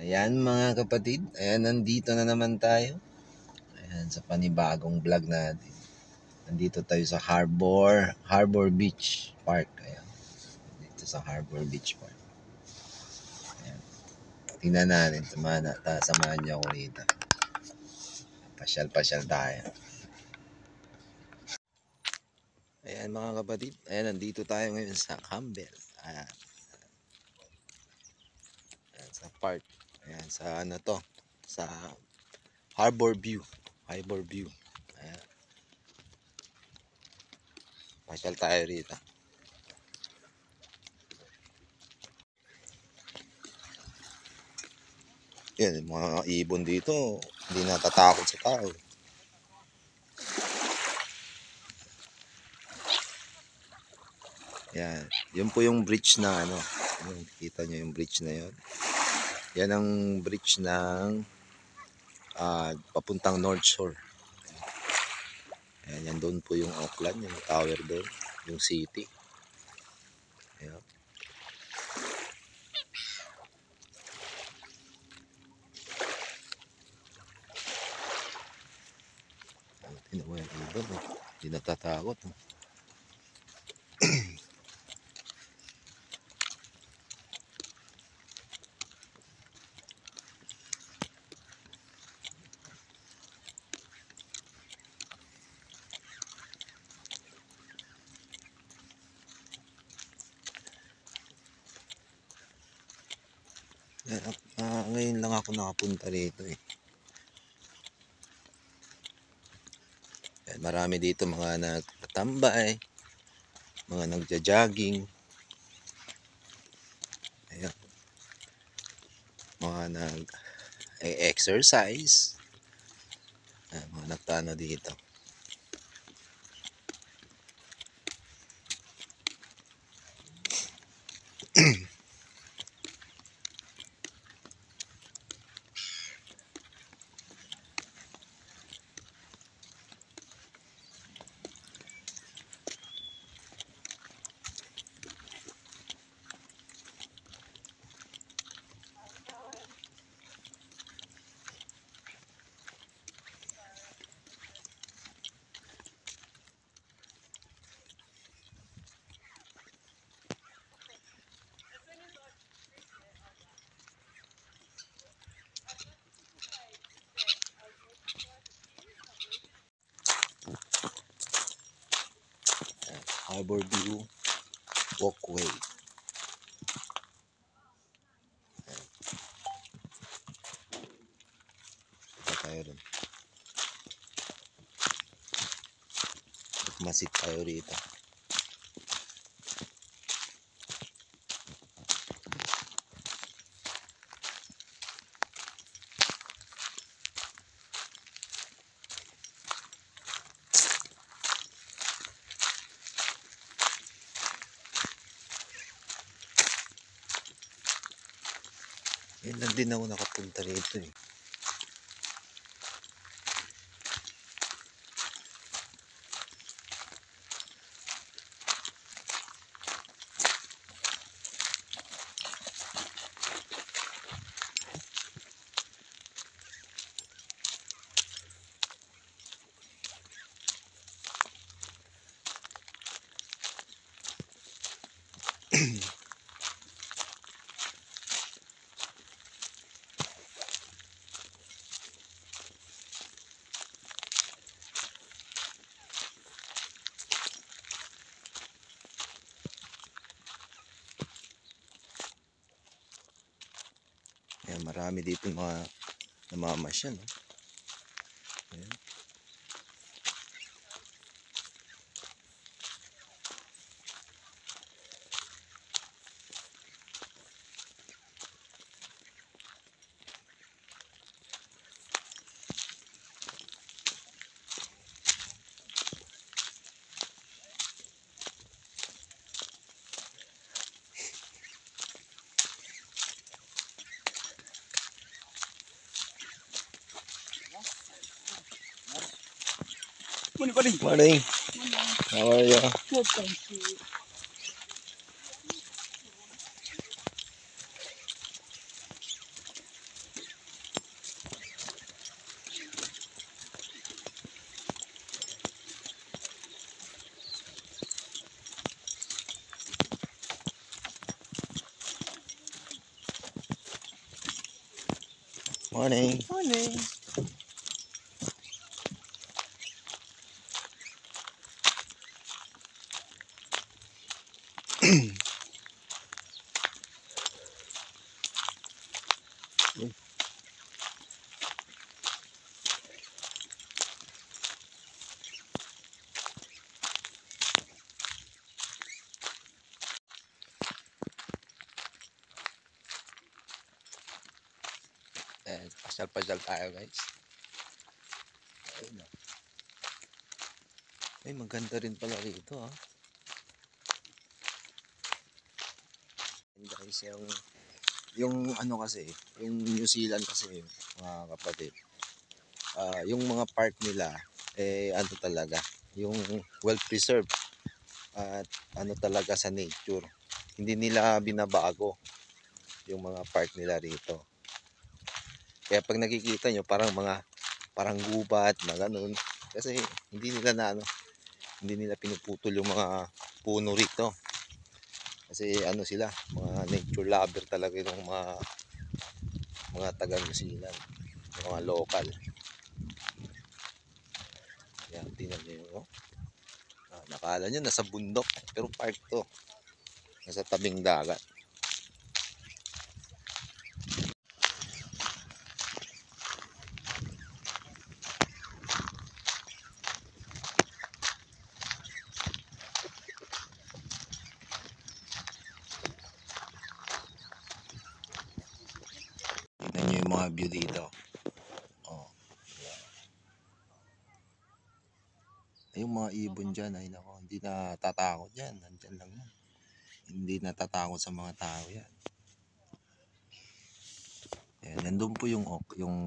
Ayan mga kapatid, ayan nandito na naman tayo. Ayan sa panibagong vlog natin. Nandito tayo sa Harbor Beach Park. Ayan. Dito sa Harbor Beach Park. Ayan. Tingnan natin, samahan niyo ako rito. Pasyal-pasyal tayo. Ayan mga kapatid, ayan nandito tayo ngayon sa Campbell. Ayan, ayan sa park. Ayan sa ano to, sa Harbor View. Harbor View. Ayan. Pasyal tayo rito. Yan, mga ibon dito, hindi natatakot sa tao. Yan, yun po yung bridge na ano, yung, kita nyo yung bridge na yun. Yan ang bridge ng papuntang North Shore. Ayan, yan doon po yung Auckland, yung tower doon, yung city. Ayan. Tingnan mo yung ibon, hindi natatakot. Ngayon lang ako nakapunta rito eh. Marami dito mga nagtatambay, mga nagja-jogging. Ayan. Mga nag-exercise. Mga nagtano dito. Harbor View Walkway. Ito tayo rin. Masit tayo rito. Yan lang din ako nakapunta rito eh. Ayan, marami dito mga namamasyal. Ayan. Morning. How are you? Good, thank you. Morning. Morning. Pasyal-pasyal tayo guys. Ayun, ay, maganda rin pala rito ah. And guys, yung ano kasi, yung New Zealand kasi mga kapatid, yung mga park nila, ano talaga, yung well preserved at ano talaga sa nature. Hindi nila binabago yung mga park nila rito. Kaya pag nakikita nyo parang gubat na ganun. Kasi hindi nila na ano, hindi nila pinuputol yung mga puno rito. Kasi ano sila, mga nature lover talaga yung mga taga New Zealand, yung mga local. Yan, tingnan nyo yung nakala nyo nasa bundok, pero park to. Nasa tabing dagat. Tingnan nyo yung mga view dito. Oh. Yung mga ibon dyan, ay nako, hindi na tatakot yan. Nandyan lang yan. Hindi natatakot sa mga tao yan. Ayan, nandun po yung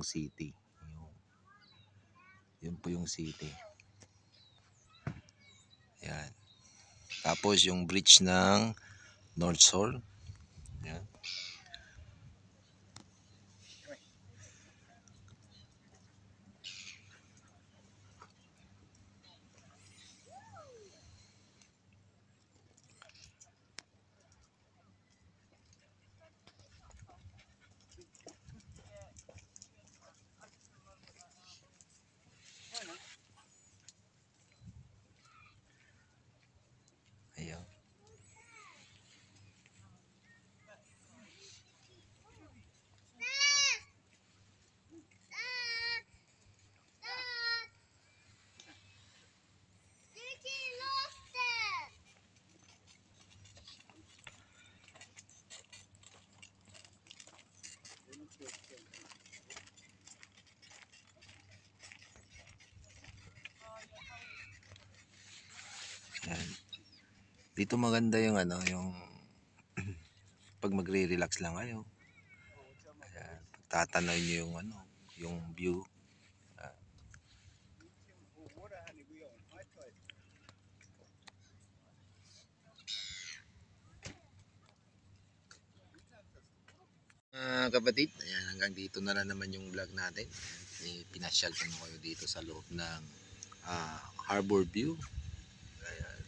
city. Yun po yung city. Ayan. Tapos yung bridge ng North Shore. Ayan. Ayan. Ayan. Dito maganda yung ano, yung pag magre-relax lang kayo. Ayan. Tatanaw nyo yung ano, yung view. Kapatid, ayan, hanggang dito na lang naman yung vlog natin. Pinasyal ko na kayo dito sa loob ng Harbor View. Ayan.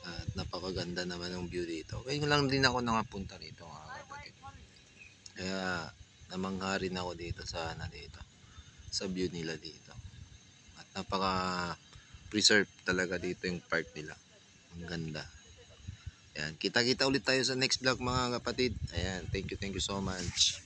At napakaganda naman ng view dito. Ngayon lang din ako nakapunta rito mga kapatid. Kaya namangha rin ako dito sa view nila dito. At napaka preserve talaga dito yung park nila. Ang ganda. Ayan, kita-kita ulit tayo sa next vlog mga kapatid. Ayan, thank you so much.